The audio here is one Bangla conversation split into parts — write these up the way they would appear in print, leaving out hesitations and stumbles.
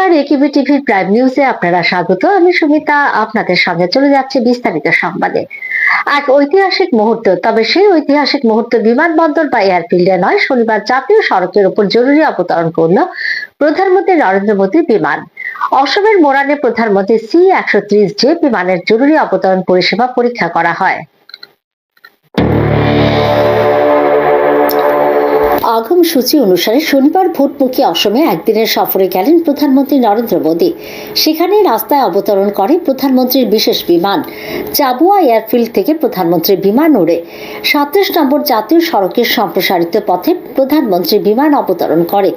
নমস্কার, একিবি টিভির প্রাইম নিউজে আপনারা স্বাগত। আমি সুমিতা আপনাদের সঙ্গে চলে যাচ্ছে বিস্তারিত সংবাদে। এক ঐতিহাসিক মুহূর্ত, তবে সেই ঐতিহাসিক মুহূর্ত বিমানবন্দর বা এয়ারফিল্ডে নয়, শনিবার জাতীয় সড়কের উপর জরুরি অবতরণ করল প্রধানমন্ত্রী নরেন্দ্র মোদীর বিমান। অসমের মোরানে প্রধানমন্ত্রী C-130J বিমানের জরুরি অবতরণ পরিষেবা পরীক্ষা করা হয়। আগম সূচি অনুসারে শনিবার ভোটমুখী অসমে একদিনের সফরে গেলেন প্রধানমন্ত্রী নরেন্দ্র মোদী। সেখানে রাস্তায় অবতরণ করে প্রধানমন্ত্রীর বিশেষ বিমান। চাবুয়া এয়ারফিল্ড থেকে প্রধানমন্ত্রীর বিমান ওড়ে 37 নম্বর জাতীয় সড়কের সম্প্রসারিত পথে প্রধানমন্ত্রীর বিমান অবতরণ করে।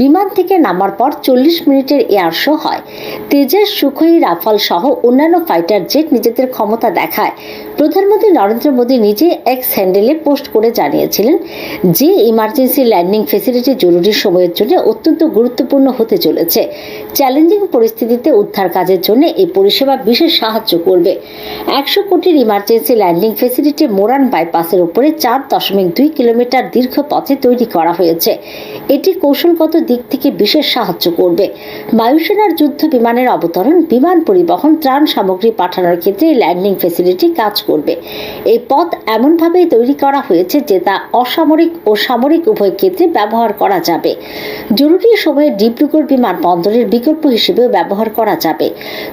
বিমান থেকে নামার পর 40 মিনিটের এয়ার শো হয়। তেজস, সুখোই, রাফাল সহ অন্যান্য ফাইটার জেট নিজেদের ক্ষমতা দেখায়। প্রধানমন্ত্রী নরেন্দ্র মোদী নিজে এক্স হ্যান্ডেলে পোস্ট করে জানিয়েছিলেন যে ইমার্জেন্সি ল্যান্ডিং ফেসিলিটি জরুরি সময়ের জন্য অত্যন্ত গুরুত্বপূর্ণ হতে চলেছে। চ্যালেঞ্জিং পরিস্থিতিতে উদ্ধার কাজের জন্য এই পরিষেবা বিশেষ সাহায্য করবে। 100 কোটির ইমার্জেন্সি ল্যান্ডিং ফেসিলিটি মোরান বাইপাসের উপরে 4.2 কিলোমিটার দীর্ঘ পথে তৈরি করা হয়েছে। এটি কৌশলগত দিক থেকে বিশেষ সাহায্য করবে। বায়ুসেনার যুদ্ধ বিমানের অবতরণ, বিমান পরিবহন, ত্রাণ সামগ্রী পাঠানোর ক্ষেত্রে ল্যান্ডিং ফেসিলিটি কাজ করবে। এই পথ এমনভাবেই তৈরি করা হয়েছে যে তা অসামরিক ও সামরিক উভয় ক্ষেত্রে ব্যবহার করা যাবে। জরুরি সময়ে ডিব্রুগড় বিমানবন্দরের বিকল্প হিসেবেও ব্যবহার করা যাবে।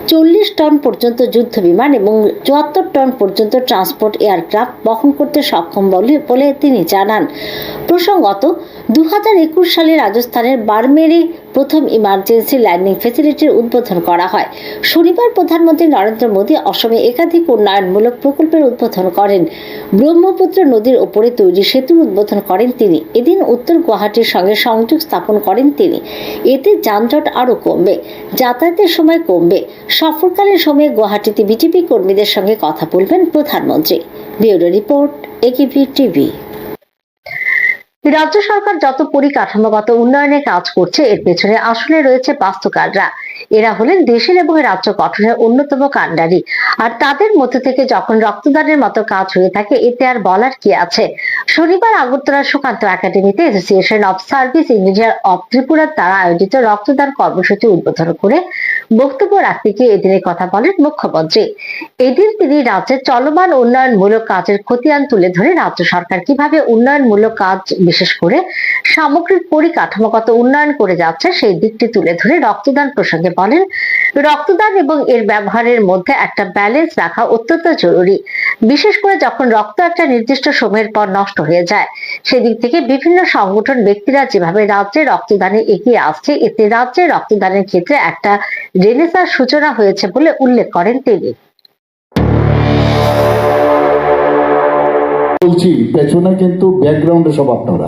40 টন পর্যন্ত যুদ্ধ বিমান এবং 74 টন পর্যন্ত ট্রান্সপোর্ট এয়ারক্রাফট বহন করতে সক্ষম বলে তিনি জানান। প্রসঙ্গত, 2021 সালে রাজস্থানের বারমেরে প্রথম ইমার্জেন্সি ল্যান্ডিং ফেসিলিটির উদ্বোধন করা হয়। শনিবার প্রধানমন্ত্রী নরেন্দ্র মোদী অসমে একাধিক উন্নয়নমূলক প্রকল্পের উদ্বোধন করেন। ব্রহ্মপুত্র নদীর ওপরে তৈরি সেতুর উদ্বোধন করেন তিনি। এদিন উত্তর গুয়াহাটির সঙ্গে সংযোগ স্থাপন করেন তিনি। এতে যানজট আরও কমবে, যাতায়াতের সময় কমবে। সফরকালীন সময়ে গুয়াহাটিতে বিজেপি কর্মীদের সঙ্গে কথা বলবেন প্রধানমন্ত্রী। Bureau report, AKB TV. রাজ্য সরকার যত পরিকাঠামোগত উন্নয়নে কাজ করছে, এর পেছনে আসলে রয়েছে বাস্তুকাররা। এরা হলেন দেশের এবং রাজ্য গঠনের অন্যতম কাণ্ডারি। আর তাদের মধ্যে থেকে যখন রক্তদানের মতো কাজ হয়ে থাকে, এতে আর বলার কি আছে। শনিবার আগরতলা সুকান্ত একাডেমিতে association of service engineer of ত্রিপুরার দ্বারা আয়োজিত রক্তদান কর্মসূচি উদ্বোধন করে বক্তব্য রাখতে গিয়ে এদিনের কথা বলেন মুখ্যমন্ত্রী। এদিন তিনি রাজ্যের চলমান উন্নয়নমূলক কাজের খতিয়ান তুলে ধরে রাজ্য সরকার কিভাবে উন্নয়নমূলক কাজ, বিশেষ করে সামগ্রিক পরিকাঠামোগত উন্নয়ন করে যাচ্ছে সেই দিকটি তুলে ধরে রক্তদান প্রসঙ্গে বলেন, রক্তদান এবং এর ব্যবহারের মধ্যে একটা ব্যালেন্স রাখা অত্যন্ত জরুরি। বিশেষ করে যখন রক্ত একটা নির্দিষ্ট সময়ের পর নষ্ট হয়ে যায়। সেদিক থেকে বিভিন্ন সংগঠন, ব্যক্তিরা যেভাবে রাজ্যে রক্তদানে এগিয়ে আসছে, এতে রাজ্যে রক্তদানের ক্ষেত্রে একটা রেনেসাঁর সূচনা হয়েছে বলে উল্লেখ করেন তিনি। বলছি পেছনে কিন্তু ব্যাকগ্রাউন্ডে সব আপনারা,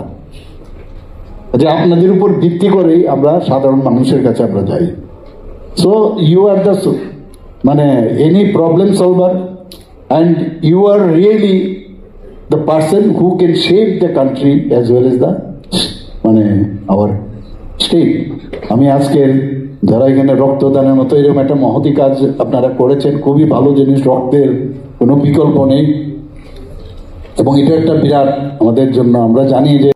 যে আপনাদের উপর ভিত্তি করেই আমরা সাধারণ মানুষের কাছে আমরা যাই। সো ইউ আর দ্য মানে any problem solver and you are really the person who can shape the country as well as the মানে আওয়ার স্টেট। আমি আজকের যারা এখানে রক্তদানের মতো এরকম একটা মহতি কাজ আপনারা করেছেন, খুবই ভালো জিনিস, রক্তের কোনো বিকল্প নেই এবং এটা একটা বিরাট আমাদের জন্য। আমরা জানি যে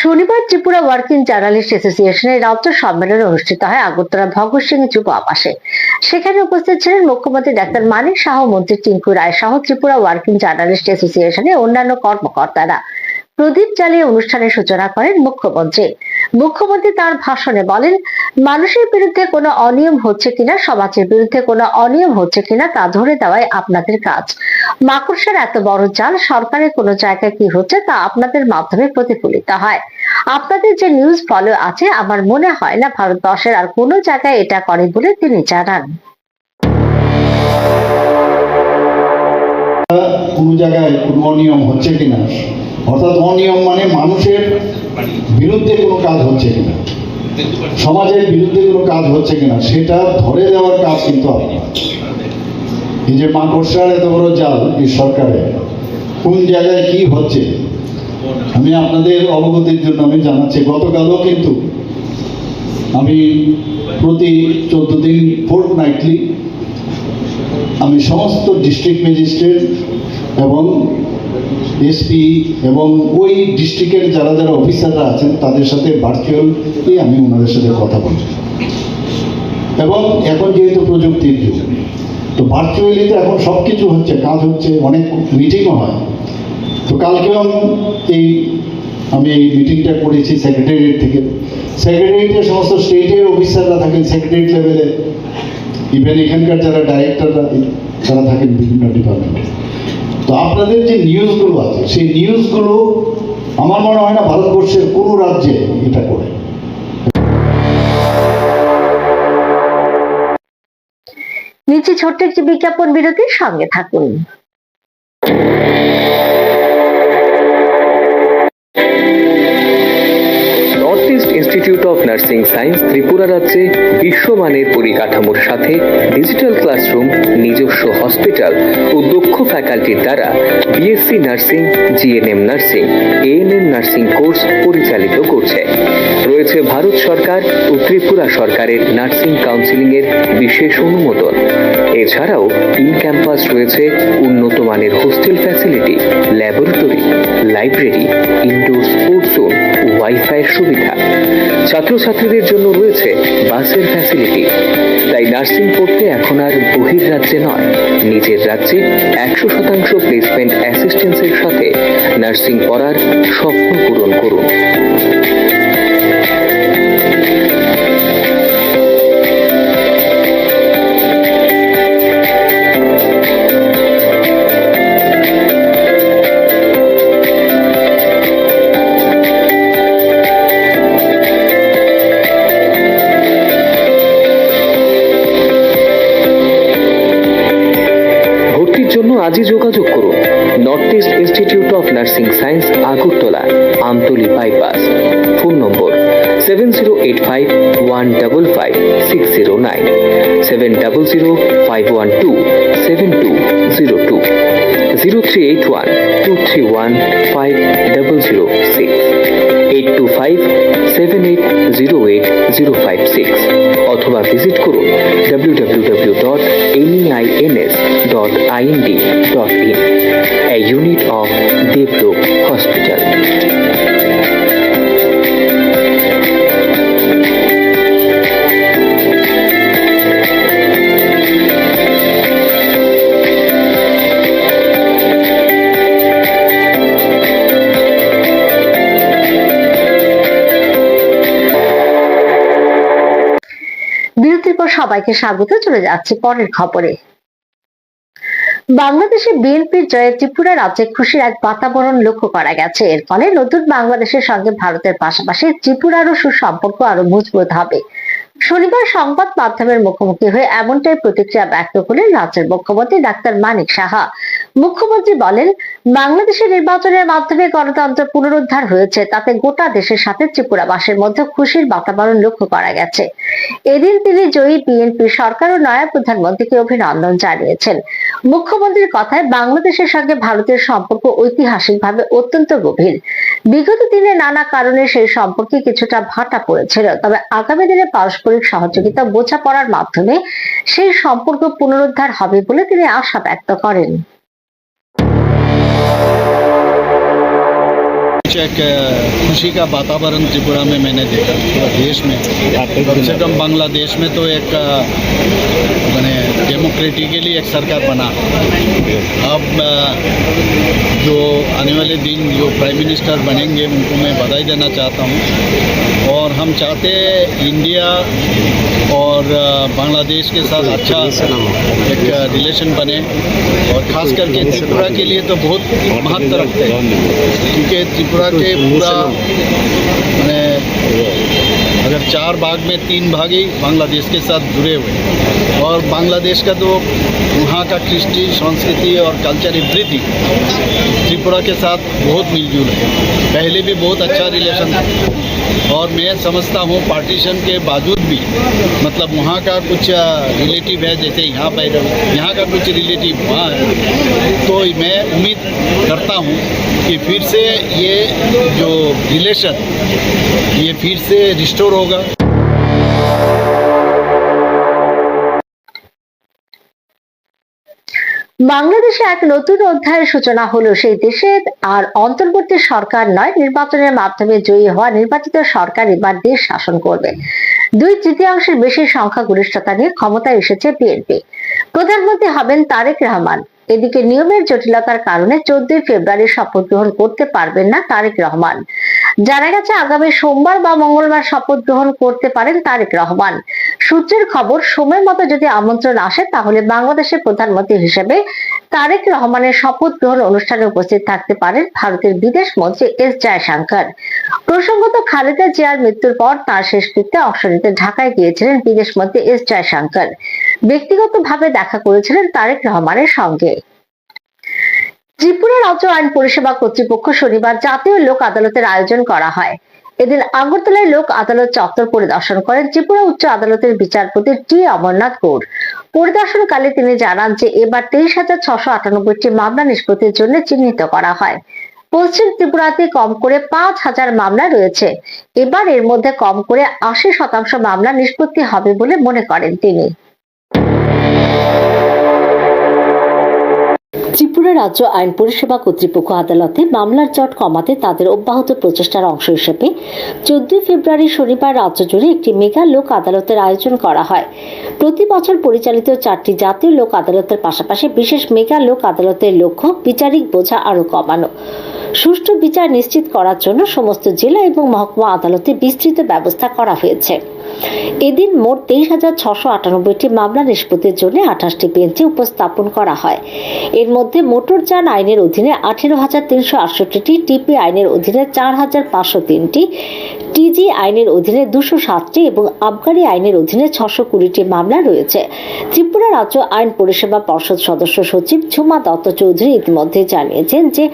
শনিবার ত্রিপুরা ওয়ার্কিং জার্নালিস্ট অ্যাসোসিয়েশনের রাজ্য সম্মেলন অনুষ্ঠিত হয় আগরতলা ভগৎ সিং যুব আবাসে। সেখানে উপস্থিত ছিলেন মুখ্যমন্ত্রী ডাক্তার মানিক সাহা, মন্ত্রী টিঙ্কু রায় সহ ত্রিপুরা ওয়ার্কিং জার্নালিস্ট অ্যাসোসিয়েশনের অন্যান্য কর্মকর্তারা। প্রদীপ জ্বালিয়ে অনুষ্ঠানের সূচনা করেন মুখ্যমন্ত্রী। মুখ্যমন্ত্রী তার ভাষণে বলেন, মানুষের বিরুদ্ধে কোনো অনিয়ম হচ্ছে কিনা, সমাজের বিরুদ্ধে কোনো অনিয়ম হচ্ছে কিনা তা ধরে দেওয়াই আপনাদের কাজ। মাকড়সার এত বড় জাল, সরকারের কোনো জায়গায় কি হচ্ছে তা আপনাদের মাধ্যমে প্রতিফলিত হয়। আপনাদের যে নিউজ ফলো আছে, আমার মনে হয় না ভারতবর্ষের আর কোনো জায়গায় এটা করে বলে তিনি জানান। কোন জায়গায় কোনো অনিয়ম হচ্ছে কিনা, অর্থাৎ অনিয়ম মানে মানুষের বিরুদ্ধে কোনো কাজ হচ্ছে কিনা, সমাজের বিরুদ্ধে কোনো কাজ হচ্ছে কিনা, সেটা ধরে দেওয়ার কাজ কিন্তু আপনার। এই যে মাকড়সার এত বড় জাল এই সরকারে, কোন জায়গায় কি হচ্ছে আমি আপনাদের অবগতির জন্য আমি জানাচ্ছি। গতকালও কিন্তু আমি প্রতি 14 দিন ফোর্টনাইটলি আমি সমস্ত ডিস্ট্রিক্ট ম্যাজিস্ট্রেট এবং এসপি এবং ওই ডিস্ট্রিক্টের যারা যারা অফিসাররা আছেন তাদের সাথে ভার্চুয়ালি আমি ওনাদের সাথে কথা বলছি। এবং এখন যেহেতু প্রযুক্তির যুগ, তো ভার্চুয়ালি তো এখন সব কিছু হচ্ছে, কাজ হচ্ছে, অনেক মিটিংও হয়। তো কালকেও আমি এই মিটিংটা করেছি সেক্রেটারিয়েট থেকে। সেক্রেটারিয়েটের সমস্ত স্টেটের অফিসাররা থাকেন সেক্রেটারিয়েট লেভেলে, ইভেন এখানকার যারা ডাইরেক্টররা তারা থাকেন বিভিন্ন ডিপার্টমেন্টে। তো আপনাদের যে নিউজগুলো আছে সেই নিউজগুলো আমার মনে হয় না ভারতবর্ষের কোনো রাজ্যে এটা করে। নিচে ছোট্ট একটি বিজ্ঞাপন বিরতির সঙ্গে থাকুন। North east institute of nursing science Tripura রাজ্যে বিশ্বমানের পরিকাঠামোর সাথে ডিজিটাল ক্লাসরুম, নিজস্ব হসপিটাল ও দক্ষ ফ্যাকাল্টির দ্বারা BSc nursing, GNM nursing, ANM nursing course পরিচালিত করছে। রয়েছে ভারত সরকার ও ত্রিপুরা সরকারের নার্সিং কাউন্সিলিং এর বিশেষ অনুমোদন। এছাড়াও ইন ক্যাম্পাস রয়েছে উন্নত মানের hostel facility, laboratory, library, indoor sports zone, ওয়াইফাইয়ের সুবিধা। ছাত্রছাত্রীদের জন্য রয়েছে বাসের ফ্যাসিলিটি। তাই নার্সিং পড়তে এখন আর বহির্রাজ্যে নয়, নিজের রাজ্যে 100% প্লেসমেন্ট অ্যাসিস্ট্যান্সের সাথে নার্সিং পড়ার স্বপ্ন পূরণ করুন। জন্য আজই যোগাযোগ করুন north east institute of nursing science, Agartala, Amtali bypass. Phone নম্বর 7085155609, 7005127202, 0381231506, 8257808056 অথবা ভিজিট করুন www.neins.ind.in, a unit of Devlok Hospital. বিরতির পর সবাইকে স্বাগত। চলে যাচ্ছে পরের খবরে। বাংলাদেশে বিএনপির জয়ে ত্রিপুরা রাজ্যে খুশির এক বাতাবরণ লক্ষ্য করা গেছে। এর ফলে নতুন বাংলাদেশের সঙ্গে ভারতের পাশাপাশি ত্রিপুরারও সুসম্পর্ক আরো মজবুত হবে। শনিবার সংবাদ মাধ্যমের মুখোমুখি হয়ে এমনটাই প্রতিক্রিয়া ব্যক্ত করলেন রাজ্যের মুখ্যমন্ত্রী ডাক্তার মানিক সাহা। মুখ্যমন্ত্রী বলেন, বাংলাদেশের নির্বাচনের মাধ্যমে গণতন্ত্র পুনরুদ্ধার হয়েছে, তাতে গোটা দেশের সাথে ত্রিপুরাবাসীর মধ্যে খুশির বাতাবরণ লক্ষ্য করা গেছে। এদিন তিনি জয়ী বিএনপি সরকার ও নয়া প্রধানমন্ত্রীকে অভিনন্দন জানিয়েছেন। মুখ্যমন্ত্রীর কথায়, বাংলাদেশের সঙ্গে ভারতের সম্পর্ক ঐতিহাসিকভাবে অত্যন্ত গভীর। বিগত দিনে নানা কারণে সেই সম্পর্কে কিছুটা ভাটা পড়েছিল, তবে আগামী দিনে পারস্পরিক সহযোগিতা, বোঝাপড়ার মাধ্যমে সেই সম্পর্ক পুনরুদ্ধার হবে বলে তিনি আশা ব্যক্ত করেন। एक खुशी का वातावरण त्रिपुरा में मैंने देखा, पूरा देश में, कम से कम बांग्लादेश में तो एक मैंने डेमोक्रेटिकली एक सरकार बना। अब जो आने वाले दिन जो प्राइम मिनिस्टर बनेंगे उनको मैं बधाई देना चाहता हूँ। और हम चाहते हैं इंडिया और बांग्लादेश के साथ अच्छा एक रिलेशन बने, और ख़ास करके त्रिपुरा के लिए तो बहुत महत्व रखते हैं, क्योंकि त्रिपुरा के पूरा मैंने अगर 4 भाग में 3 भाग ही बांग्लादेश के साथ जुड़े हुए, और बांग्लादेश का तो वहाँ का कृष्टि, संस्कृति और कल्चर एवरीथिंग त्रिपुरा के साथ बहुत मिलजुल है। पहले भी बहुत अच्छा रिलेशन था, और मैं समझता हूँ पार्टीशन के बावजूद भी मतलब वहाँ का कुछ रिलेटिव है, जैसे यहाँ पर यहाँ का कुछ रिलेटिव वहाँ है, तो मैं उम्मीद करता हूँ कि फिर से ये जो रिलेशन ये फिर से रिस्टोर होगा। বাংলাদেশে এক নতুন অধ্যায়ের সূচনা হলো। সেই দেশে আর অন্তর্বর্তী সরকার নয়, নির্বাচনের মাধ্যমে জয়ী হওয়া নির্বাচিত সরকার এবার দেশ শাসন করবে। 2/3 বেশি সংখ্যাগরিষ্ঠতা নিয়ে ক্ষমতায় এসেছে বিএনপি। প্রধানমন্ত্রী হবেন তারেক রহমান। এদিকে নিয়মের জটিলতার কারণে 14 ফেব্রুয়ারি শপথ গ্রহণ করতে পারবেন না তারেক রহমান। জানা গেছে আগামী সোমবার বা মঙ্গলবার শপথ গ্রহণ করতে পারেন তারেক রহমান। সূত্রের খবর, সময় মতো যদি আমন্ত্রণ আসে তাহলে বাংলাদেশের প্রধানমন্ত্রী হিসেবে তারেক রহমানের শপথ গ্রহণ অনুষ্ঠানে উপস্থিত থাকতে পারেন ভারতের বিদেশ মন্ত্রী এস জয়শঙ্কর। প্রসঙ্গত, খালেদা জিয়ার মৃত্যুর পর তার শেষকৃত্যে অংশ নিতে ঢাকায় গিয়েছিলেন বিদেশ মন্ত্রী এস জয়শঙ্কর। ব্যক্তিগতভাবে দেখা করেছিলেন তারেক রহমানের সঙ্গে। ত্রিপুরা রাজ্য আইন পরিষেবা কর্তৃপক্ষ শনিবার জাতীয় লোক আদালতের আয়োজন করা হয়। এদিন আগরতলায় লোক আদালত চত্বর পরিদর্শন করেন ত্রিপুরা উচ্চ আদালতের বিচারপতি টি অমরনাথ গৌর। পরিদর্শনকালে তিনি জানান যে এবার 23,698টি মামলা নিষ্পত্তির জন্য চিহ্নিত করা হয়। পশ্চিম ত্রিপুরাতে কম করে 5,000 মামলা রয়েছে। এবার এর মধ্যে কম করে 80% মামলা নিষ্পত্তি হবে বলে মনে করেন তিনি। ত্রিপুরা রাজ্য আইন পরিষেবা কর্তৃপক্ষ আদালতে মামলার জট কমাতে তাদের অব্যাহত প্রচেষ্টার অংশ হিসেবে 14 ফেব্রুয়ারি শনিবার রাজ্য জুড়ে একটি মেগা লোক আদালতের আয়োজন করা হয়। প্রতি বছর পরিচালিত 4টি জাতীয় লোক আদালতের পাশাপাশি বিশেষ মেগা লোক আদালতের লক্ষ্য বিচারিক বোঝা আরো কমানো। সুষ্ঠু বিচার নিশ্চিত করার জন্য সমস্ত জেলা এবং মহকুমা আদালতে বিস্তৃত ব্যবস্থা করা হয়েছে। এদিন মোট 23,698টি মামলা নিষ্পত্তির জন্য 28টি বেঞ্চে উপস্থাপন করা হয়। এর মধ্যে মোটরযান আইনের অধীনে 18,368টি, টিপি আইনের অধীনে 4,503টি, টিজি আইনের অধীনে 207টি এবং আবগারি আইনের অধীনে 620টি মামলা রয়েছে। ত্রিপুরা রাজ্য আইন পরিষেবা পর্ষদ সদস্য সচিব ঝুমা দত্ত চৌধুরী ইতিমধ্যে জানিয়েছেন যে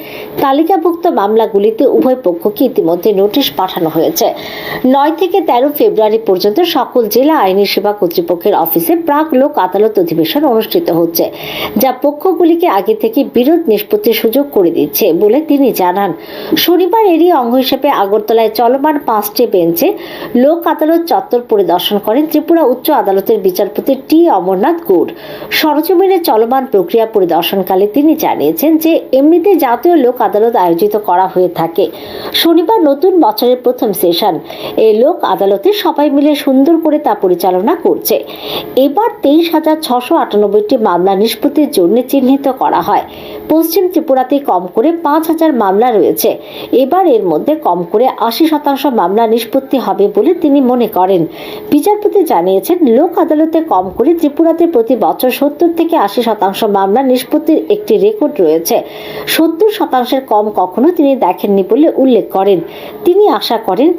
তালিকাভুক্ত মামলাগুলিতে উভয় পক্ষকে ইতিমধ্যে নোটিশ পাঠানো হয়েছে। 9 থেকে 13 ফেব্রুয়ারি পর্যন্ত সকল জেলা আইনি সেবা কর্তৃপক্ষের অফিসে প্রাক লোক আদালত অধিবেশন অনুষ্ঠিত হচ্ছে, যা পক্ষগুলিকে আগে থেকে বিরোধ নিষ্পত্তির সুযোগ করে দিচ্ছে বলে তিনি জানান। শনিবার এরই অঙ্গ হিসেবে আগরতলায় চলমান 5টি বেঞ্চে লোক আদালত চত্বর পরিদর্শন করেন ত্রিপুরা উচ্চ আদালতের বিচারপতি টি অমরনাথ গৌর। সরজমিনে চলমান প্রক্রিয়া পরিদর্শনকালে তিনি জানিয়েছেন যে এমনিতে জাতীয় লোক আদালত আয়োজিত করা হয়ে থাকে। শনিবার নতুন বছরের প্রথম সেশন। এই লোক আদালতে সবাই মিলে সুন্দর করে তা পরিচালনা করছে। এবার 23,698টি মামলা নিষ্পত্তির জন্য চিহ্নিত করা হয়। পশ্চিম ত্রিপুরাতে কম করে 5,000 মামলা রয়েছে। এবার এর মধ্যে কম করে 80% মামলা নিষ্পত্তি হবে বলে তিনি মনে করেন। বিচারপতি জানিয়েছেন, লোক আদালতে কম করে ত্রিপুরাতে প্রতি বছর 70 থেকে 80% মামলা নিষ্পত্তির একটি রেকর্ড রয়েছে। 70% কম কখনো তিনি দেখেননি বলে উল্লেখ করেন। তিনি আশা করেন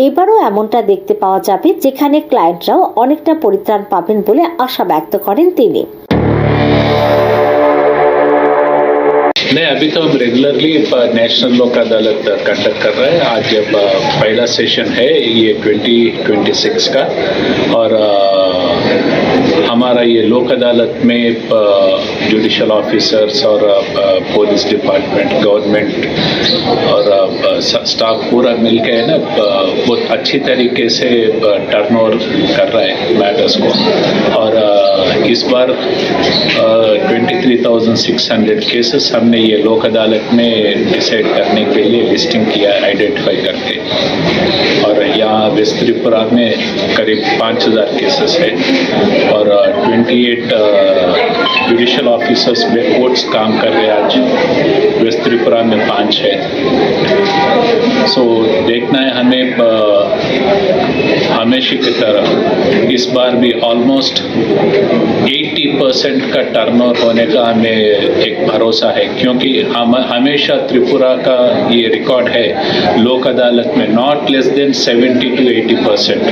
এবারও এমনটা দেখতে পাওয়া যাবে, যেখানে ক্লায়েন্টরাও অনেকটা পরিত্রাণ পাবেন বলে আশা ব্যক্ত করেন তিনি। नहीं, अभी तो हम रेगुलरली नेशनल लोक अदालत कंडक्ट कर रहे हैं। आज जब पहला सेशन है ये 2026 का, और हमारा ये लोक अदालत में जुडिशल ऑफिसर्स और पुलिस डिपार्टमेंट, गवर्नमेंट और स्टाफ पूरा मिलकर है ना बहुत अच्छी तरीके से टर्नओवर कर रहा है मैटर्स को। और इस बार 23,600 केसेस हमने ये लोक अदालत में डिसाइड करने के लिए लिस्टिंग किया, आइडेंटिफाई करके। और यहाँ वेस्ट त्रिपुरा में करीब 5,000 केसेस है और 28 जुडिशल ऑफिसर्स में कोर्ट्स काम कर रहे हैं। आज वेस्ट त्रिपुरा में 5 है। सो देखना है हमें हमेशा की तरह इस बार भी ऑलमोस्ट 80% का टर्नओवर होने का हमें एक भरोसा है, क्योंकि हमेशा त्रिपुरा का ये रिकॉर्ड है लोक अदालत में नॉट लेस देन 70 to 80%।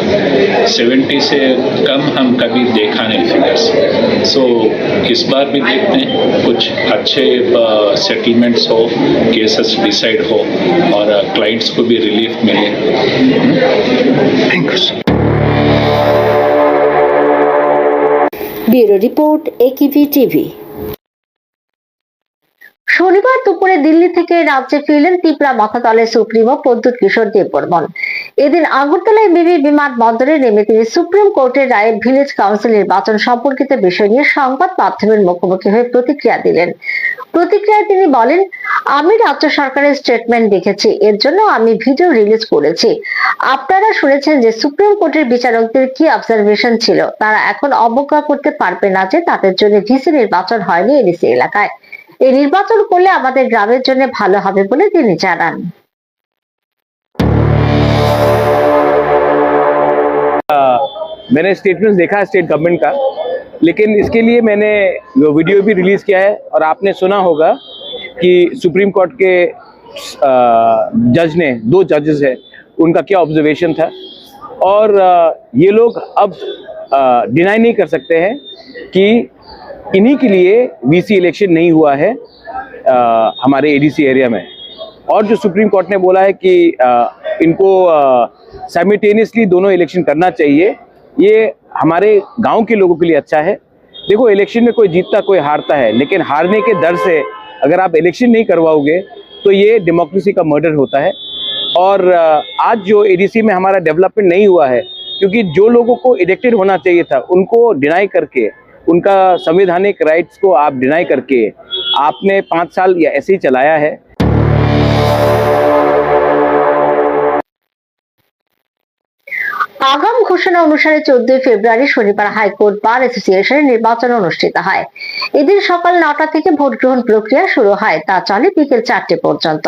70 से कम हम कभी देखा नहीं फिगर्स। सो इस बार भी देखते हैं कुछ अच्छे सेटलमेंट्स हो, केसेस डिसाइड हो और क्लाइंट्स को भी रिलीफ मिले। थैंक्स। ব্যুরো রিপোর্ট, একিভি টিভি। শনিবার দুপুরে দিল্লি থেকে রাজ্যে ফিরলেন ত্রিপুরা মথাতলের সুপ্রিমো প্রদ্যুৎ কিশোর দেববর্মন। এদিন আগরতলায় বিবি বিমানবন্দরে নেমে তিনি সুপ্রিম কোর্টের রায়ে ভিলেজ কাউন্সিল নির্বাচন সম্পর্কিত বিষয় নিয়ে সংবাদ মাধ্যমের মুখোমুখি হয়ে প্রতিক্রিয়া দিলেন। প্রতিক্রিয়ায় তিনি বলেন, আমি রাজ্য সরকারের স্টেটমেন্ট দেখেছি, এর জন্য আমি ভিডিও রিলিজ করেছি। আপনারা শুনেছেন যে সুপ্রিম কোর্টের বিচারকদের কি অবজারভেশন ছিল, তারা এখন অবজ্ঞা করতে পারবে না যে তাদের জন্য ভিসি নির্বাচন হয়নি এডিসি এলাকায়। এই নির্বাচন করলে আমাদের গ্রামের জন্য ভালো হবে বলে তিনি জানান। मैंने स्टेटमेंट देखा है स्टेट गवर्नमेंट का, लेकिन इसके लिए मैंने वीडियो भी रिलीज किया है। और आपने सुना होगा कि सुप्रीम कोर्ट के जज ने, 2 जजेस है, उनका क्या ऑब्जर्वेशन था। और ये लोग अब डिनाई नहीं कर सकते हैं कि इन्हीं के लिए वीसी इलेक्शन नहीं हुआ है हमारे एडीसी एरिया में। और जो सुप्रीम कोर्ट ने बोला है कि इनको साइमल्टेनियसली दोनों इलेक्शन करना चाहिए, ये हमारे गांव के लोगों के लिए अच्छा है। देखो, इलेक्शन में कोई जीतता कोई हारता है, लेकिन हारने के डर से अगर आप इलेक्शन नहीं करवाओगे तो ये डेमोक्रेसी का मर्डर होता है। और आज जो एडीसी में हमारा डेवलपमेंट नहीं हुआ है, क्योंकि जो लोगों को इलेक्टेड होना चाहिए था उनको डिनाई करके, उनका संवैधानिक राइट्स को आप डिनाई करके आपने 5 साल या ऐसे ही चलाया है। আগাম ঘোষণা অনুসারে 14 ফেব্রুয়ারি শনিবার হাইকোর্ট বার অ্যাসোসিয়েশনের নির্বাচন অনুষ্ঠিত হয়। এদিন সকাল 9টা থেকে ভোট গ্রহণ প্রক্রিয়া শুরু হয়, তা চলে বিকেল 4টে পর্যন্ত।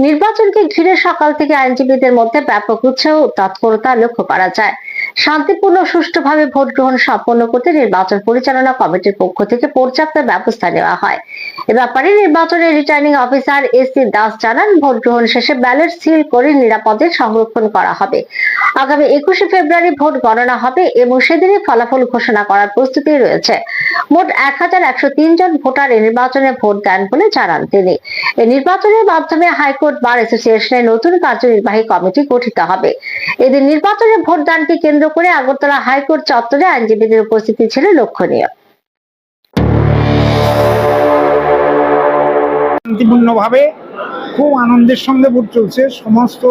নির্বাচনকে ঘিরে সকাল থেকে আইনজীবীদের মধ্যে ব্যাপক উৎসাহ ও তৎপরতা লক্ষ্য করা যায়। শান্তিপূর্ণ ও সুষ্ঠুভাবে ভোট গ্রহণ সম্পন্ন করতে নির্বাচন পরিচালনা কমিটির পক্ষ থেকে পর্যাপ্ত ব্যবস্থা নেওয়া হয়। এ ব্যাপারে নির্বাচনের রিটার্নিং অফিসার এসি দাস জানান, ভোট গ্রহণ শেষে ব্যালট সিল করে নিরাপদে সংরক্ষণ করা হবে। আগামী 21শে ফেব্রুয়ারি ভোট গণনা হবে এবং সেদিনই ফলাফল ঘোষণা করার প্রস্তুতি রয়েছে। মোট 1103 জন ভোটার এই নির্বাচনে ভোট দেন বলে জানান তিনি। এই নির্বাচনের মাধ্যমে হাইকোর্ট বার অ্যাসোসিয়েশনের নতুন কার্যনির্বাহী কমিটি গঠিত হবে। এদিন নির্বাচনের ভোটদানকে কেন্দ্র করে আগরতলা হাইকোর্ট চত্বরে আইনজীবীদের উপস্থিতি ছিল লক্ষণীয়। শান্তিপূর্ণভাবে খুব আনন্দের সঙ্গে ভোট চলছে। সমস্ত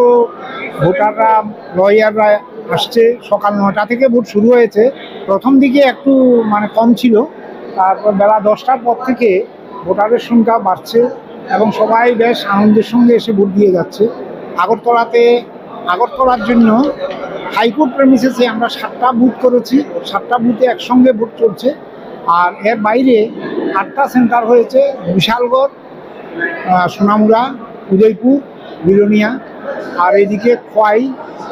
ভোটাররা, লয়াররা আসছে। সকাল 9টা থেকে ভোট শুরু হয়েছে। প্রথম দিকে একটু কম ছিল, তারপর বেলা 10টার পর থেকে ভোটারের সংখ্যা বাড়ছে এবং সবাই বেশ আনন্দের সঙ্গে এসে ভোট দিয়ে যাচ্ছে। আগরতলার জন্য হাইকোর্ট প্রেমিসেসে আমরা 7টা বুথ করেছি। 7টা বুথে একসঙ্গে ভোট চলছে। আর এর বাইরে 8টা সেন্টার হয়েছে: বিশালগড়, সোনামুড়া, উদয়পুর, বিলোনিয়া, আর এইদিকে খোয়াই,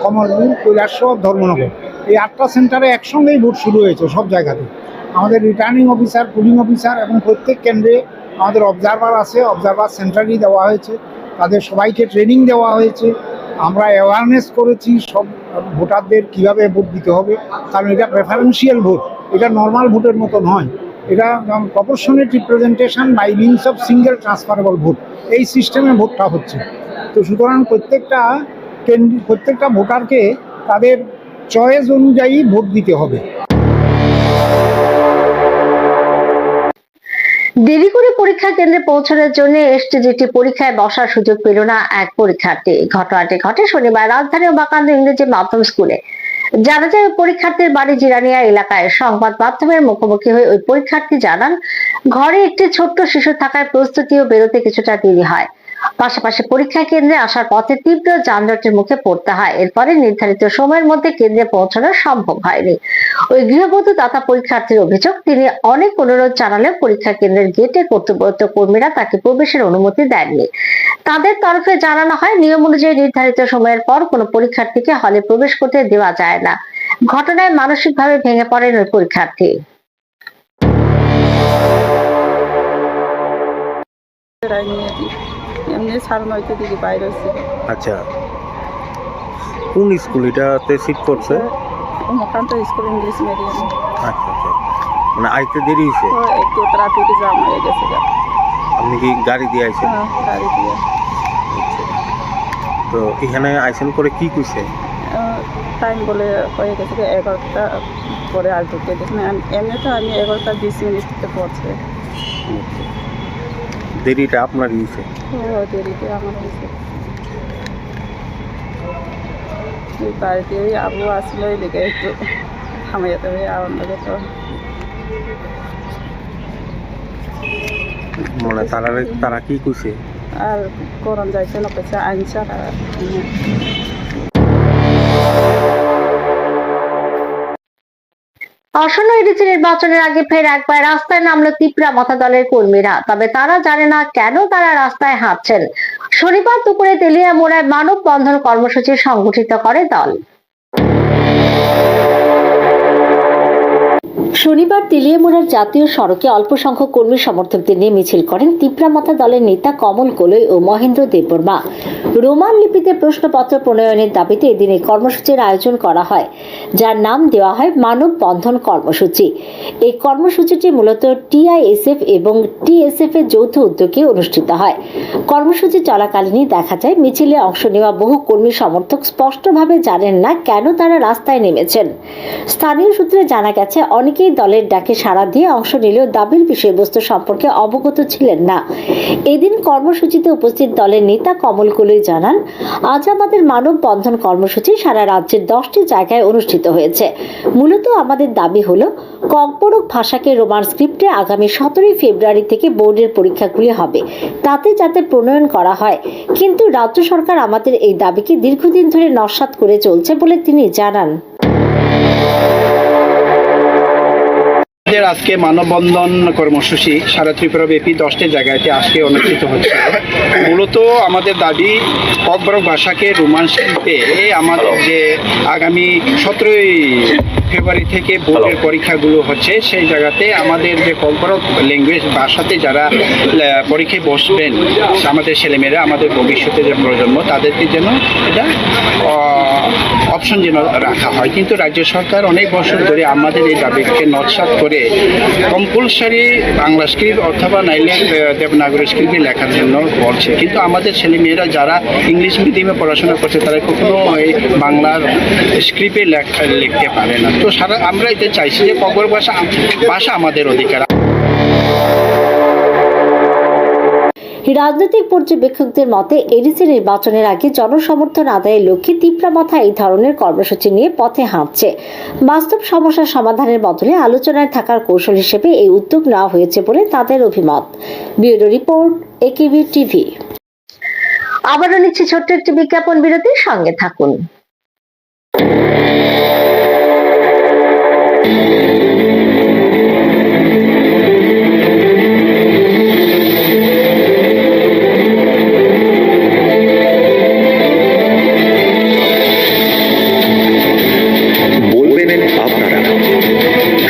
কমলপুর, কৈলাসহর, ধর্মনগর। এই 8টা সেন্টারে একসঙ্গেই ভোট শুরু হয়েছে সব জায়গাতে। আমাদের রিটার্নিং অফিসার, পুলিং অফিসার এবং প্রত্যেক কেন্দ্রে আমাদের অবজারভার আছে। অবজারভার সেন্টারই দেওয়া হয়েছে, তাদের সবাইকে ট্রেনিং দেওয়া হয়েছে। আমরা অ্যাওয়ারনেস করেছি সব ভোটারদের কীভাবে ভোট দিতে হবে, কারণ এটা প্রেফারেন্সিয়াল ভোট, এটা নর্মাল ভোটের মতো নয়। এটা proportionate representation by means of single transferable vote, এই সিস্টেমে ভোটটা হচ্ছে। তো সুতরাং প্রত্যেকটা ভোটারকে তাদের চয়েস অনুযায়ী ভোট দিতে হবে। দেরি করে পরীক্ষা কেন্দ্রে পৌঁছানোর জন্য এসটিজিটি পরীক্ষায় বসার সুযোগ পেল না এক পরীক্ষার্থী। ঘটনাটি ঘটে শনিবার রাজধানী বাকান্দ ইংরেজি মাধ্যম স্কুলে। জানা যায়, ওই পরীক্ষার্থীর বাড়ি জিরানিয়া এলাকায়। সংবাদ মাধ্যমের মুখোমুখি হয়ে ওই পরীক্ষার্থী জানান, ঘরে একটি ছোট্ট শিশু থাকায় প্রস্তুতি ও বেরোতে কিছুটা দেরি হয়। পাশাপাশি পরীক্ষা কেন্দ্রে আসার পথে তীব্র যানজটের মুখে পড়তে হয়। এরপরে নির্ধারিত সময়ের মধ্যে কেন্দ্রে পৌঁছানো সম্ভব হয়নি। ওই গৃহবধূ তথা পরীক্ষার্থীর অভিযোগ, তিনি অনেক অনুরোধ জানালেও পরীক্ষা কেন্দ্রের গেটে কর্তব্যরত কর্মীরা তাকে প্রবেশের অনুমতি দেননি। তাদের তরফে জানানো হয়, নিয়ম অনুযায়ী নির্ধারিত সময়ের পর কোনো পরীক্ষার্থীকে হলে প্রবেশ করতে দেওয়া যায় না। ঘটনায় মানসিকভাবে ভেঙে পড়েন ওই পরীক্ষার্থী। এমনি 9:30 দিকে বাইরে হচ্ছে। আচ্ছা, কোন স্কুল এটাতে সিট করছে? Umakanta school, English medium. আচ্ছা আচ্ছা, মানে আইতে দেরি হয়েছে। একটু ট্রাফিকে জ্যাম হয়ে গেছে। আপনি কি গাড়ি দিয়ে আইছেন? গাড়ি দিয়ে। তো এখানে আইছেন করে কি কইছে? টাইম বলে হয়ে গেছে 11টা পরে আর ঢুকতে দেখুন। এমনি তো আমি 11টা 20 মিনিটে পৌঁছে। দেরিটা আপনার হয়েছে? দেরিতে আমার হয়েছে। বাড়িতে ওই আবু আসলে ওই দিকে একটু থামাইতে হবে আমার লাগে তো মানে তারা কি কইছে? আর করণ যাইছে না পেছে আনছে আর আসন্ন এডিসি নির্বাচনের আগে ফের একবার রাস্তায় নামলো তিপ্রামথা দলের কর্মীরা। তবে তারা জানে না কেন তারা রাস্তায় হাঁটছেন। শনিবার দুপুরে তেলিয়ামুড়ায় মানববন্ধন কর্মসূচি সংগঠিত করে দল। শনিবার তেলিয়ামুড়ার জাতীয় সড়কে অল্প সংখ্যক কর্মী সমর্থকদের নিয়ে মিছিল করেন তিপ্রামথা দলের নেতা কমল কোলই ও মহেন্দ্র দেববর্মা। রোমান লিপিতে প্রশ্নপত্র প্রণয়নের দাবিতে এদিন এই কর্মসূচির আয়োজন করা হয়, যার নাম দেওয়া হয় মানববন্ধন কর্মসূচি। এই কর্মসূচিটি মূলত টিআইএসএফ এবং টিএসএফ এর যৌথ উদ্যোগে অনুষ্ঠিত হয়। কর্মসূচি চলাকালীনই দেখা যায় মিছিলে অংশ নেওয়া বহু কর্মী সমর্থক স্পষ্টভাবে জানেন না কেন তারা রাস্তায় নেমেছেন। স্থানীয় সূত্রে জানা গেছে অনেকেই দলের ডাকে সাড়া দিয়ে অংশ নিলেও দাবির বিষয়বস্তু সম্পর্কে অবগত ছিলেন না। এদিন কর্মসূচিতে উপস্থিত দলের নেতা কমল কোলই জানান, আজ আমাদের মানববন্ধন কর্মসূচি সারা রাজ্যের 10টি জায়গায় অনুষ্ঠিত হয়েছে। মূলত আমাদের দাবি হলো ককবরক ভাষাকে রোমান স্ক্রিপ্টে আগামী 17 ফেব্রুয়ারি থেকে বোর্ডের পরীক্ষাগুলি হবে, তাতে যাতে প্রণয়ন করা হয়। কিন্তু রাজ্য সরকার আমাদের এই দাবিকে দীর্ঘদিন ধরে নস্যাৎ করে চলছে বলে তিনি জানান। আজকে মানববন্ধন কর্মসূচি সারা ত্রিপুরা ব্যাপী 10টি জায়গাতে আজকে অনুষ্ঠিত হচ্ছে। মূলত আমাদের দাবি ককবরক ভাষাকে রোমান স্ক্রিপ্টে আমাদের যে আগামী 17 ফেব্রুয়ারি থেকে বোর্ডের পরীক্ষাগুলো হচ্ছে সেই জায়গাতে আমাদের যে ককবরক ল্যাঙ্গুয়েজ ভাষাতে যারা পরীক্ষায় বসবেন আমাদের ছেলেমেয়েরা, আমাদের ভবিষ্যতে যে প্রজন্ম, তাদেরকে যেন এটা অপশন যেন রাখা হয়। কিন্তু রাজ্য সরকার অনেক বছর ধরে আমাদের এই দাবিকে নস্যাৎ করে কম্পালসারি বাংলা স্ক্রিপ্ট অথবা নাইলে দেবনাগরী স্ক্রিপ্টে লেখার জন্য বলছে। কিন্তু আমাদের ছেলেমেয়েরা যারা ইংলিশ মিডিয়ামে পড়াশোনা করছে তারা কখনো এই বাংলার স্ক্রিপ্টে লিখতে পারে না। তো আমরা এতে চাইছি যে ককবরক ভাষা আমাদের অধিকার। রাজনৈতিক পর্যবেক্ষকদের মতে এডিসি নির্বাচনের আগে জনসমর্থন আদায়ের লক্ষ্যে তিপ্রামথা এই ধরনের কর্মসূচি নিয়ে পথে হাঁটছে। বাস্তব সমস্যার সমাধানের বদলে আলোচনায় থাকার কৌশল হিসেবে এই উদ্যোগ নেওয়া হয়েছে বলে তাদের অভিমত। Bureau report, AKB TV. আবারও নিচ্ছি ছোট্ট একটি বিজ্ঞাপন বিরতির সঙ্গে থাকুন।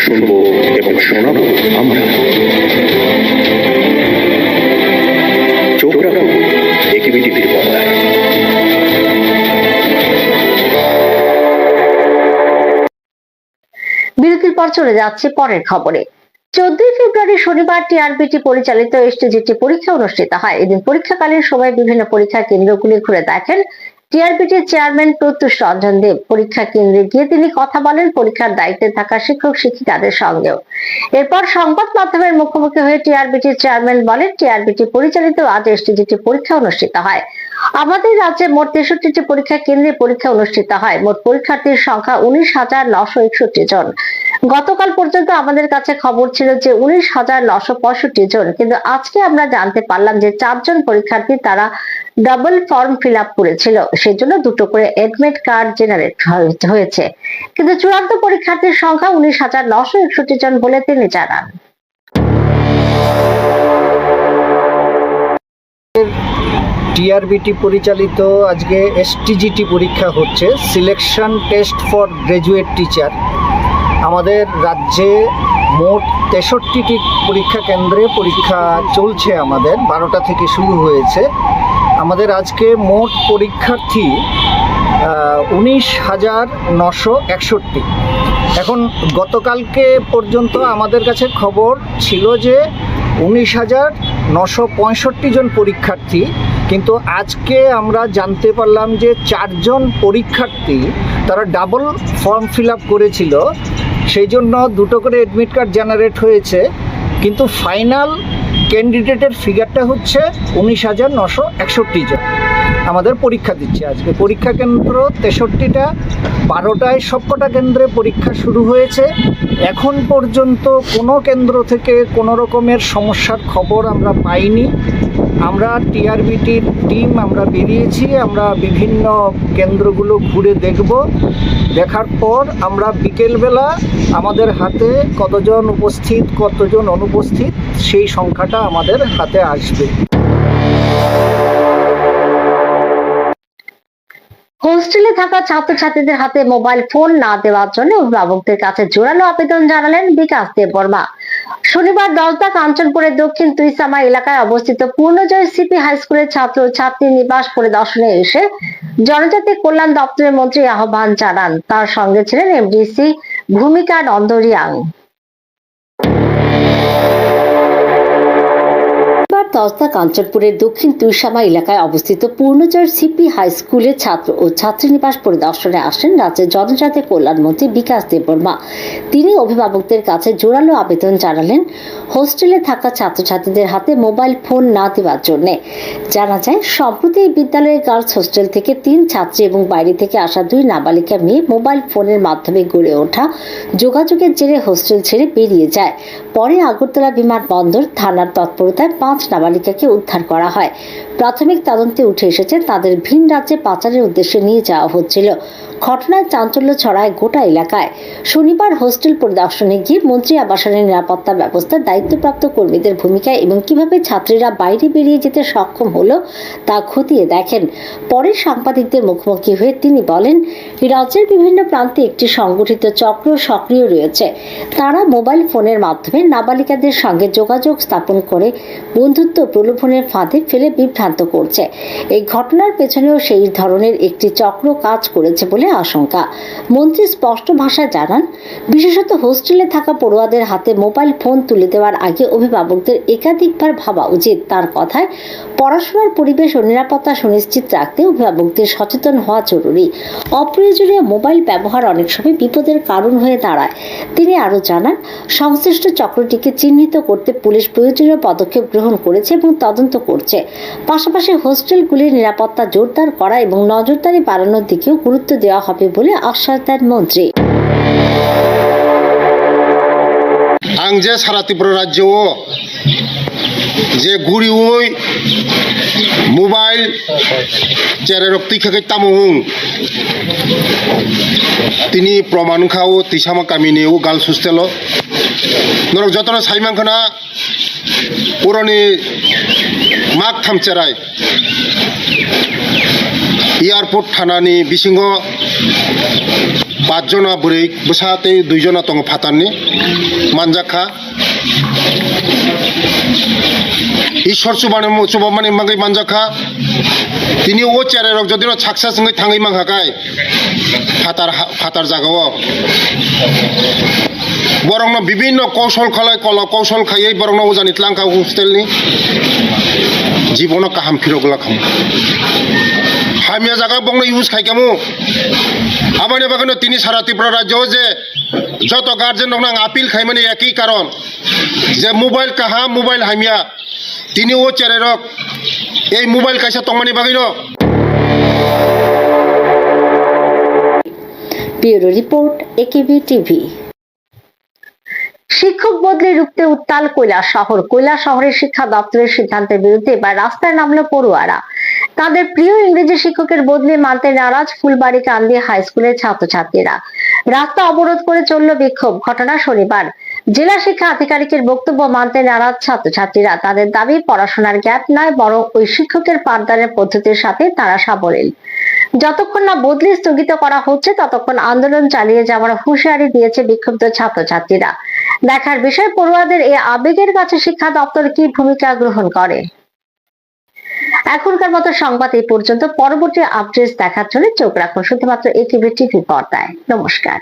শুনবো এবং শোনাবো আমরা। চোখ রাখুন একেবি টিভির পর্দায়। বিরতির পর চলে যাচ্ছে পরের খবরে। 14 ফেব্রুয়ারি শনিবার টিআরবিটি পরিচালিত এসটিজিটি পরীক্ষা অনুষ্ঠিত হয়। এদিন পরীক্ষাকালীন সময় বিভিন্ন পরীক্ষা কেন্দ্রগুলি ঘুরে দেখেন টিআরবিটির চেয়ারম্যান প্রত্যুষ রঞ্জন দেব। পরীক্ষা কেন্দ্রে গিয়ে তিনি কথা বলেন পরীক্ষার দায়িত্বে থাকা শিক্ষক শিক্ষিকাদের সঙ্গেও। এরপর সংবাদ মাধ্যমের মুখোমুখি হয়ে টিআরবিটির চেয়ারম্যান বলেন, টিআরবিটি পরিচালিত আজ এসটিজিটি পরীক্ষা অনুষ্ঠিত হয়। আমাদের রাজ্যে মোট 63টি পরীক্ষা কেন্দ্রে পরীক্ষা অনুষ্ঠিত হয়। মোট পরীক্ষার্থীর সংখ্যা 19,961 জন। গতকাল পর্যন্ত আমাদের কাছে খবর ছিল যে 19,965 জন, কিন্তু আজকে আমরা জানতে পারলাম যে 4 জন পরীক্ষার্থী তারা ডাবল ফর্ম ফিল আপ করেছিল, সেজন্য 2টো করে এডমিট কার্ড জেনারেট হয়েছে। কিন্তু চূড়ান্ত পরীক্ষার্থীর সংখ্যা 19,961 জন বলে তিনি জানান। টিআরবিটি পরিচালিত আজকে এসটিজিটি পরীক্ষা হচ্ছে, selection test for graduate teacher. আমাদের রাজ্যে মোট 63টি পরীক্ষা কেন্দ্রে পরীক্ষা চলছে। আমাদের 12টা থেকে শুরু হয়েছে। আমাদের আজকে মোট পরীক্ষার্থী 19,961। এখন গতকালকে পর্যন্ত আমাদের কাছে খবর ছিল যে 19,965 জন পরীক্ষার্থী, কিন্তু আজকে আমরা জানতে পারলাম যে 4 জন পরীক্ষার্থী তারা ডাবল ফর্ম ফিল আপ করেছিল, সেই জন্য 2টো করে এডমিট কার্ড জেনারেট হয়েছে। কিন্তু ফাইনাল ক্যান্ডিডেটের ফিগারটা হচ্ছে 19,961 জন আমাদের পরীক্ষা দিচ্ছে। আজকে পরীক্ষা কেন্দ্র 63টা, 12টায় সবকটা কেন্দ্রে পরীক্ষা শুরু হয়েছে। এখন পর্যন্ত কোনো কেন্দ্র থেকে কোনো রকমের সমস্যার খবর আমরা পাইনি। আমরা টিআরবিটির টিম আমরা বেরিয়েছি, আমরা বিভিন্ন কেন্দ্রগুলো ঘুরে দেখব। দেখার পর আমরা বিকেলবেলা আমাদের হাতে কতজন উপস্থিত কতজন অনুপস্থিত সেই সংখ্যাটা আমাদের হাতে আসবে। হোস্টেলে থাকা ছাত্রছাত্রীদের হাতে মোবাইল ফোন না দেওয়ার জন্য অভিভাবকদের কাছে জোরালো আবেদন জানালেন বিকাশ দেববর্মা। শনিবার দলতা কাঞ্চনপুরের দক্ষিণ তুইসামা এলাকায় অবস্থিত পূর্ণজয় সিপি হাই স্কুলের ছাত্র ছাত্রী নিবাস পরিদর্শনে এসে জনজাতি কল্যাণ দপ্তরের মন্ত্রী আহ্বান জানান। তার সঙ্গে ছিলেন এমডিসি ভূমিকা নন্দরিয়াং। দলতা কাঞ্চনপুরের দক্ষিণ তুইসামা এলাকায় অবস্থিত পূর্ণজয় সিপি হাই স্কুলের ছাত্র ও ছাত্রীনিবাস পরিদর্শনে আসেন রাজ্যের জনজাতি কল্যাণ মন্ত্রী বিকাশ দেববর্মা। তিনি অভিভাবকদের কাছে জোরালো আবেদন জানালেন হোস্টেলে থাকা ছাত্রছাত্রীদের হাতে মোবাইল ফোন না দেওয়ার জন্য। জানা যায়, সম্প্রতি এই বিদ্যালয়ের গার্লস হোস্টেল থেকে 3 ছাত্রী এবং বাইরে থেকে আসা 2 নাবালিকা মেয়ে মোবাইল ফোনের মাধ্যমে গড়ে ওঠা যোগাযোগের জেরে হোস্টেল ছেড়ে বেরিয়ে যায়। পরে আগরতলা বিমানবন্দর থানার তৎপরতায় 5 নাবালিকাকে উদ্ধার করা হয়। প্রাথমিক তদন্তে উঠে এসেছে তাদের ভিন রাজ্যে পাচারের উদ্দেশ্যে নিয়ে যাওয়া হচ্ছিল। ঘটনায় চাঞ্চল্য ছড়ায় গোটা এলাকায়। শনিবার হোস্টেল পরিদর্শনে গিয়ে মন্ত্রী আবাসনের নিরাপত্তা ব্যবস্থার দায়িত্বপ্রাপ্ত কর্মীদের ভূমিকা এবং কিভাবে ছাত্রীরা বাইরে বেরিয়ে যেতে সক্ষম হলো তা খতিয়ে দেখেন। পরে সাংবাদিকদের মুখোমুখি হয়ে তিনি বলেন, রাজ্যের বিভিন্ন প্রান্তে একটি সংগঠিত চক্র সক্রিয় রয়েছে। তারা মোবাইল ফোনের মাধ্যমে নাবালিকাদের সঙ্গে যোগাযোগ স্থাপন করে বন্ধুত্ব প্রলোভনের ফাঁদে ফেলে বিভ্রান্ত করছে। এই ঘটনার পেছনেও সেই ধরনের একটি চক্র কাজ করেছে বলে আশঙ্কা। মন্ত্রী স্পষ্ট ভাষায় জানান, বিশেষত হোস্টেলে থাকা পড়ুয়াদের হাতে মোবাইল ফোন তুলে দেওয়ার আগে অভিভাবকদের একাধিকবার ভাবা উচিত। তার কথায়, পড়াশোনার পরিবেশ ও নিরাপত্তা সুনিশ্চিত রাখতে অভিভাবকদের সচেতন হওয়া জরুরি। অপ্রয়োজনীয় মোবাইল ব্যবহার অনেক সময় বিপদের কারণ হয়ে দাঁড়ায়। তিনি আরও জানান, সংশ্লিষ্ট চক্রটিকে চিহ্নিত করতে পুলিশ প্রয়োজনীয় পদক্ষেপ গ্রহণ করেছে এবং তদন্ত করছে। পাশাপাশি হোস্টেলগুলির নিরাপত্তা জোরদার করা এবং নজরদারি বাড়ানোর দিকেও গুরুত্ব দেওয়া হবে বলে আশ্বাস দেন মন্ত্রী। आं जे सारा त्रिपुरा राज्य जे गुड़ी मोबाइल चेरे रक्ति खेके तामुं तिनी प्रमाण खाओ तिसामा कामिनी ओ गार्लस हस्टेल नरक जतना साइमांखना पुरानी माग थामचेराय एयारपोर्ट थानानि बिसिंगो 5 जना बुरै बसाते 2 जना दङ फाताननि मानजाखा ईश्वर सुबामानि मांगै मानजाखा तिनि ओ चेरेरक जदिनो साक्सेसङै थाङै मांहाखाय फातार जागाव बरंनो विभिन्न कौशल खायै बरंनो उजानि tlangka हस्टेलनि जीवन काहाम फिरगला खाम हामिया जागा बंगनो इउज खाइकामु आबानि बागनो तिनि सारा त्रिपुरा राज्य जे যত গার্জেন দং আপিল খাইমানে একই কারণ যে মোবাইল কাহা মোবাইল হামিয়া তিনি ও চেরেরক এই মোবাইল কাইসা তংমানি বাগিনো। Bureau report, AKB TV. শিক্ষক বদলে রুখতে উত্তাল কৈলাসহরের শিক্ষা দপ্তরের সিদ্ধান্তের বিরুদ্ধে এবার রাস্তায় নামলো পড়ুয়ারা। তাদের প্রিয় ইংরেজি শিক্ষকের বদলে মানতে নারাজ ফুলবাড়ি কান্দি হাই স্কুলের ছাত্রছাত্রীরা। রাস্তা অবরোধ করে চলল বিক্ষোভ। ঘটনা শনিবার। জেলা শিক্ষা আধিকারিকের বক্তব্য মানতে নারাজ ছাত্রছাত্রীরা। তাদের দাবি, পড়াশোনার গ্যাপ নয়, বরং ওই শিক্ষকের পাঠদানের পদ্ধতির সাথে তারা সাবলীল। যতক্ষণ না বদলি স্থগিত করা হচ্ছে ততক্ষণ আন্দোলন চালিয়ে যাওয়ার হুঁশিয়ারি দিয়েছে বিক্ষুব্ধ ছাত্রছাত্রীরা। দেখার বিষয়, পড়ুয়াদের এই আবেগের কাছে শিক্ষা দপ্তর কি ভূমিকা গ্রহণ করে। এখনকার মতো সংবাদ এই পর্যন্ত। পরবর্তী আপডেট দেখার জন্য চোখ রাখুন শুধুমাত্র একেবি টিভি পর্দায়। নমস্কার।